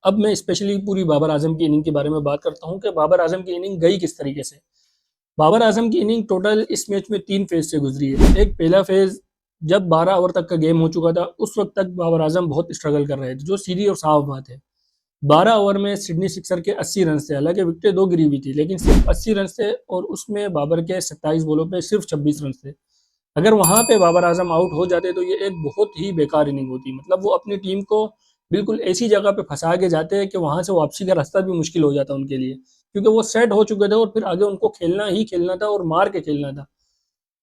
अब मैं स्पेशली पूरी बाबर आजम की इनिंग के बारे में बात करता हूँ कि बाबर आजम की इनिंग गई किस तरीके से। बाबर आजम की इनिंग टोटल इस मैच में 3 फेज़ से गुजरी है। एक पहला फेज़ जब 12 ओवर तक का गेम हो चुका था, उस वक़्त तक बाबर आजम बहुत स्ट्रगल कर रहे थे, जो सीधी और साफ बात है। 12 ओवर में सिडनी सिक्सर के 80 रन थे, हालांकि विकेटें 2 गिरी हुई थी, लेकिन सिर्फ 80 रन थे और उसमें बाबर के 27 बॉलों पे सिर्फ 26 रन थे। अगर वहां पे बाबर आजम आउट हो जाते तो ये एक बहुत ही बेकार इनिंग होती। मतलब वो अपनी टीम को बिल्कुल ऐसी जगह पे फंसा के जाते हैं कि वहां से वापसी का रास्ता भी मुश्किल हो जाता उनके लिए, क्योंकि वो सेट हो चुके थे और फिर आगे उनको खेलना ही खेलना था और मार के खेलना था।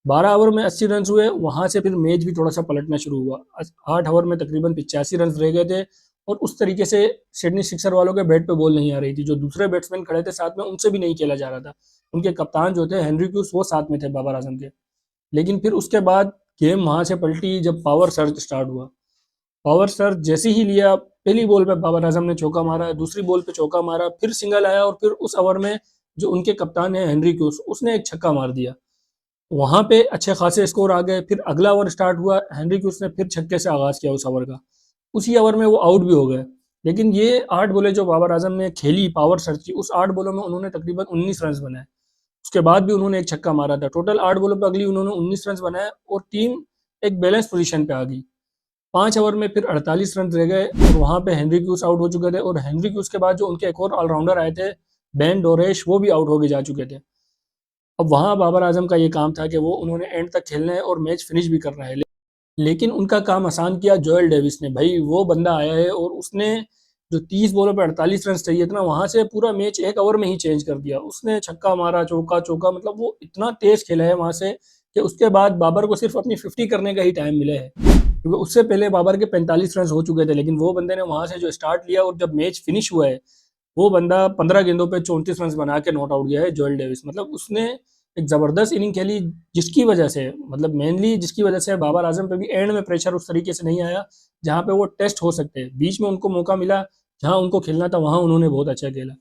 12 ओवर में 80 रन हुए, वहां से फिर मैच भी थोड़ा सा पलटना शुरू हुआ। 8 ओवर में तकरीबन 85 रन रह गए थे और उस तरीके से सिडनी सिक्सर वालों के बैट पे बॉल नहीं आ रही थी। जो दूसरे बैट्समैन खड़े थे साथ में, उनसे भी नहीं खेला जा रहा था। उनके कप्तान जो थे हेनरी क्यूस, वो साथ में थे बाबर आजम के। लेकिन फिर उसके बाद गेम वहां से पलटी जब पावर सर्ज स्टार्ट हुआ। पावर सर्ज जैसे ही लिया, पहली बॉल पे बाबर आजम ने चौका मारा, दूसरी बॉल पे चौका मारा, फिर सिंगल आया और फिर उस ओवर में जो उनके कप्तान है हेनरी क्यूस, उसने एक छक्का मार दिया। वहां पे अच्छे खासे स्कोर आ गए। फिर अगला ओवर स्टार्ट हुआ, हेनरी क्यूस ने फिर छक्के से आगाज किया उस ओवर का। उसी ओवर में वो आउट भी हो गए। लेकिन ये 8 बॉलें जो बाबर आजम ने खेली पावर सर्ज की, उस 8 बॉलों में उन्होंने तकरीबन 19 रन बनाए। उसके बाद भी उन्होंने एक छक्का मारा था। टोटल 8 बॉलों पर अगली उन्होंने 19 रन बनाए और टीम एक बैलेंस पोजीशन पे आ गई। 5 ओवर में फिर 48 रन रह गए और वहां पे हेनरी क्यूस आउट हो चुके थे और हेनरी क्यूस के बाद जो उनके एक और ऑलराउंडर आए थे, बेन डोरेश, वो भी आउट होके जा चुके थे। अब वहां बाबर आजम का ये काम था कि वो उन्होंने एंड तक खेलना है और मैच फिनिश भी करना है। लेकिन उनका काम आसान किया जोएल डेविस ने। भाई वो बंदा आया है और उसने जो 30 बॉलों पे 48 रन चाहिए था ना, वहां से पूरा मैच एक ओवर में ही चेंज कर दिया। उसने छक्का मारा, चौका चौका, मतलब वो इतना तेज खेला है वहां से कि उसके बाद बाबर को सिर्फ अपनी 50 करने का ही टाइम मिला है, क्योंकि उससे पहले बाबर के 45 रन हो चुके थे। लेकिन वो बंदे ने वहां से जो स्टार्ट लिया और जब मैच फिनिश हुआ है, वो बंदा 15 गेंदों पे 34 रन बना के नॉट आउट गया है जोएल डेविस। मतलब उसने एक जबरदस्त इनिंग खेली, जिसकी वजह से, मतलब मेनली जिसकी वजह से बाबर आजम पे भी एंड में प्रेशर उस तरीके से नहीं आया जहां पे वो टेस्ट हो सकते हैं। बीच में उनको मौका मिला, जहां उनको खेलना था वहां उन्होंने बहुत अच्छा खेला।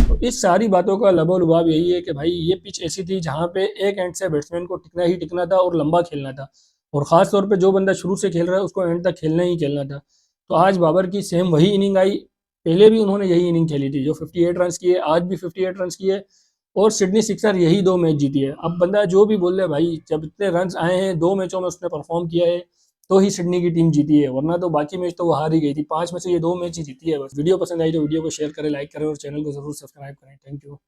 तो इस सारी बातों का लबोलुबाव यही है कि भाई ये पिच ऐसी थी जहां पे एक एंड से बैट्समैन को टिकना ही टिकना था और लंबा खेलना था। और खास तौर पे जो बंदा शुरू से खेल रहा है उसको एंड तक खेलना ही खेलना था। तो आज बाबर की सेम वही इनिंग आई। पहले भी उन्होंने यही इनिंग खेली थी जो 58 रन की है, आज भी 58 रन की है। और सिडनी सिक्सर यही 2 मैच जीती है। अब बंदा जो भी बोल रहा है, भाई जब इतने रन आए हैं 2 मैचों में उसने परफॉर्म किया है, तो ही सिडनी की टीम जीती है, वरना तो बाकी मैच तो वो हार ही गई थी। 5 में से ये 2 मैच ही जीती है बस। वीडियो पसंद आई तो वीडियो को शेयर करें, लाइक करें और चैनल को जरूर सब्सक्राइब करें। Thank you.